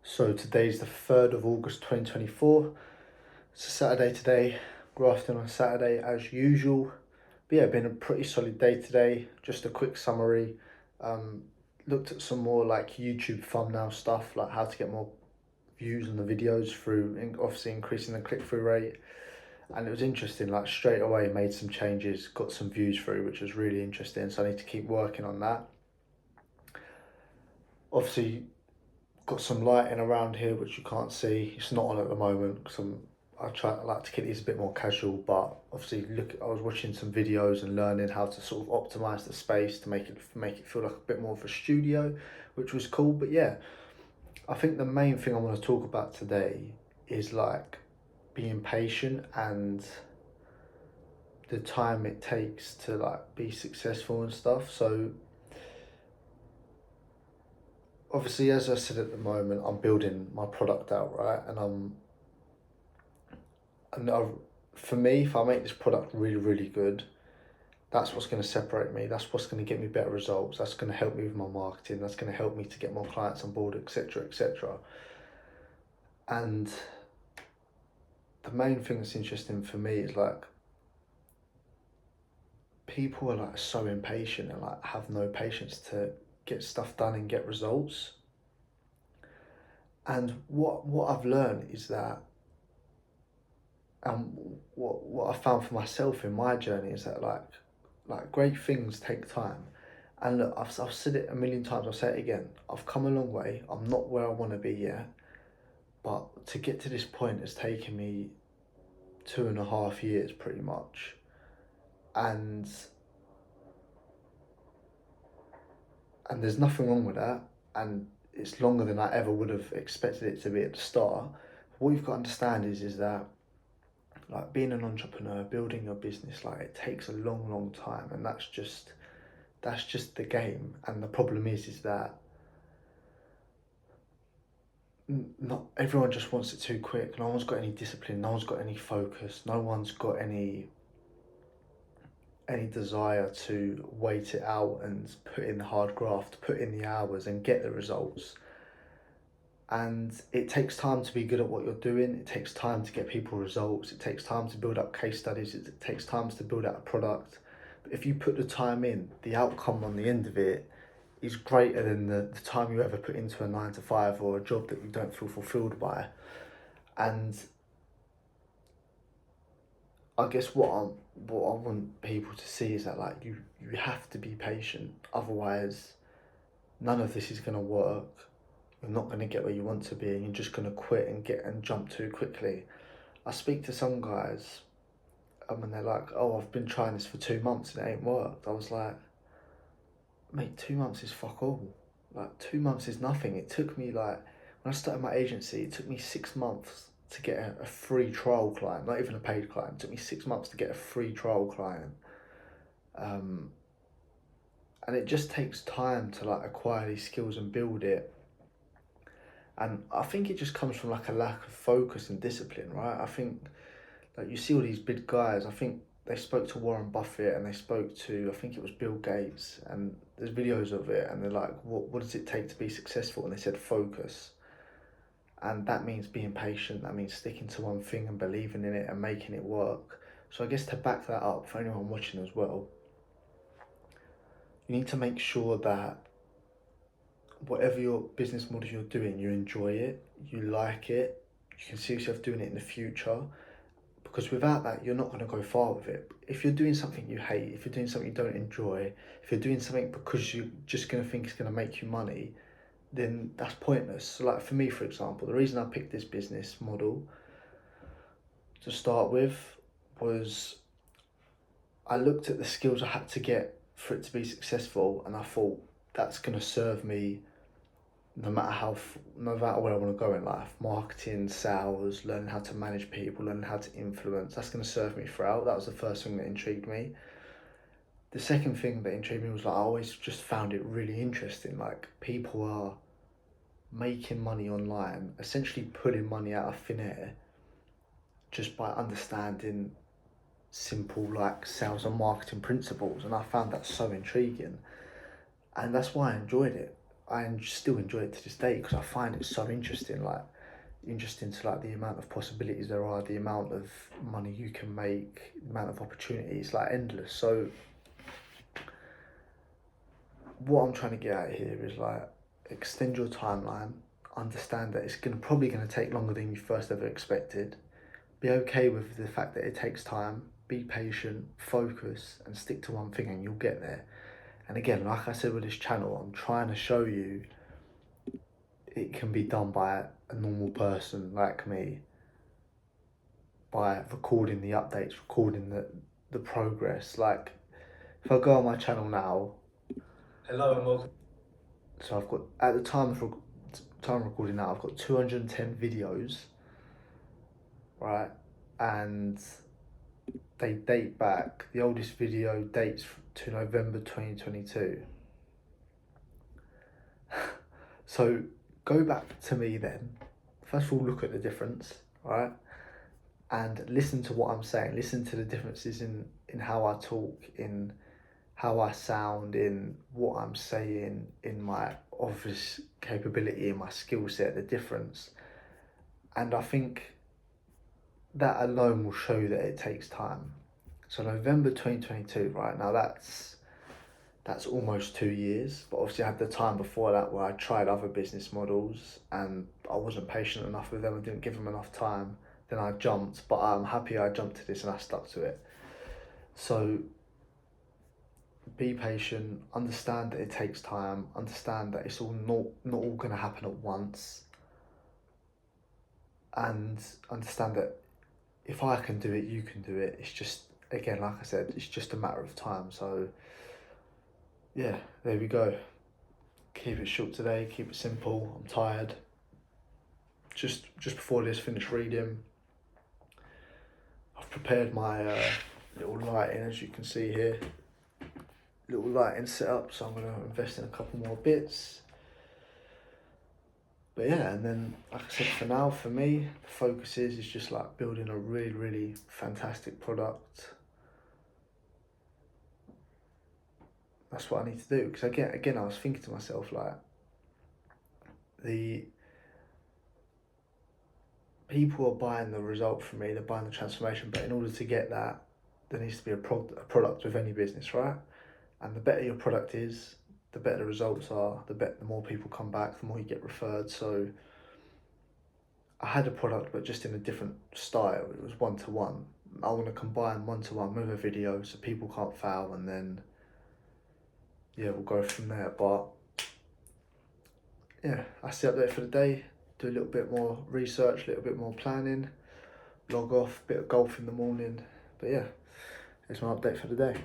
So today's the 3rd of August 2024. It's a Saturday today, grafting on Saturday as usual. But yeah, been a pretty solid day today. Just a quick summary. Um, Looked at some more like YouTube thumbnail stuff, like how to get more views on the videos through obviously increasing the click-through rate. And it was interesting, like straight away made some changes, got some views through, which was really interesting. So I need to keep working on that. Obviously, got some lighting around here which you can't see. It's not on at the moment because I like to keep these a bit more casual, but obviously I was watching some videos and learning how to sort of optimize the space to make it feel like a bit more of a studio, which was cool. But yeah, I think the main thing I want to talk about today is like being patient and the time it takes to like be successful and stuff. So obviously, as I said, at the moment I'm building my product out, right? And for me, if I make this product really, really good, that's what's going to separate me. That's what's going to get me better results. That's going to help me with my marketing. That's going to help me to get more clients on board, etc., etc. And the main thing that's interesting for me is like people are like so impatient and like have no patience to get stuff done and get results. And what I've learned is that, and what I found for myself in my journey is that like great things take time. And look, I've said it a million times, I'll say it again. I've come a long way. I'm not where I want to be yet. But to get to this point has taken me 2.5 years pretty much. And and there's nothing wrong with that. And it's longer than I ever would have expected it to be at the start. What you've got to understand is that like being an entrepreneur, building your business, like it takes a long, long time, and that's just the game. And the problem is that not everyone just wants it too quick. No one's got any discipline. No one's got any focus. No one's got any desire to wait it out and put in the hard graft, put in the hours, and get the results. And it takes time to be good at what you're doing. It takes time to get people results. It takes time to build up case studies. It takes time to build out a product. But if you put the time in, the outcome on the end of it is greater than the time you ever put into a 9 to 5 or a job that you don't feel fulfilled by. And I guess what I want people to see is that like you have to be patient. Otherwise, none of this is gonna work. You're not gonna get where you want to be, and you're just gonna quit and jump too quickly. I speak to some guys, and they're like, "Oh, I've been trying this for 2 months and it ain't worked." I was like, "Mate, 2 months is fuck all. Like 2 months is nothing." It took me like when I started my agency, it took me 6 months to get a free trial client, not even a paid client. It took me 6 months to get a free trial client. Um, and it just takes time to like acquire these skills and build it. And I think it just comes from like a lack of focus and discipline, right? I think like you see all these big guys. I think they spoke to Warren Buffett and they spoke to, I think it was Bill Gates, and there's videos of it, and they're like, what does it take to be successful? And they said focus. And that means being patient, that means sticking to one thing and believing in it and making it work. So I guess to back that up for anyone watching as well, you need to make sure that whatever your business model you're doing, you enjoy it, you like it, you can see yourself doing it in the future. Because without that, you're not going to go far with it. If you're doing something you hate, if you're doing something you don't enjoy, if you're doing something because you're just going to think it's going to make you money, then that's pointless. So like for me, for example, the reason I picked this business model to start with was I looked at the skills I had to get for it to be successful, and I thought that's going to serve me no matter where I want to go in life. Marketing, sales, learning how to manage people, learning how to influence. That's going to serve me throughout. That was the first thing that intrigued me. The second thing that intrigued me was like I always just found it really interesting. Like people are making money online, essentially pulling money out of thin air just by understanding simple like sales and marketing principles, and I found that so intriguing, and that's why I enjoyed it. still enjoy it to this day because I find it so interesting. Like interesting to like the amount of possibilities there are, the amount of money you can make, the amount of opportunities, like endless. So what I'm trying to get at here is like extend your timeline, understand that it's probably gonna take longer than you first ever expected. Be okay with the fact that it takes time, be patient, focus and stick to one thing and you'll get there. And again, like I said with this channel, I'm trying to show you it can be done by a normal person like me, by recording the updates, recording the progress. Like if I go on my channel now, Hello and welcome. so I've got, at the time of recording now, I've got 210 videos, right? And they date back, the oldest video dates to November 2022. So go back to me then. First of all, look at the difference, right? And listen to what I'm saying. Listen to the differences in how I talk, in how I sound, in what I'm saying, in my obvious capability, in my skill set, the difference. And I think that alone will show you that it takes time. So November 2022, right now that's almost 2 years. But obviously I had the time before that where I tried other business models and I wasn't patient enough with them. I didn't give them enough time. Then I jumped, but I'm happy I jumped to this and I stuck to it. So be patient, understand that it takes time, understand that it's all not all gonna happen at once. And understand that if I can do it, you can do it. It's just, again, like I said, it's just a matter of time. So yeah, there we go. Keep it short today, keep it simple. I'm tired. Just before this, finish reading. I've prepared my little lighting, as you can see here. Little lighting setup, so I'm gonna invest in a couple more bits. But yeah, and then like I said, for now, for me, the focus is just like building a really, really fantastic product. That's what I need to do. Because again, I was thinking to myself, like, the people are buying the result from me, they're buying the transformation, but in order to get that, there needs to be a product with any business, right? And the better your product is, the better the results are, the more people come back, the more you get referred. So I had a product, but just in a different style. It was one-to-one. I want to combine one-to-one with a video so people can't fail, and then yeah, we'll go from there. But yeah, that's the update for the day. Do a little bit more research, a little bit more planning, log off, bit of golf in the morning. But yeah, it's my update for the day.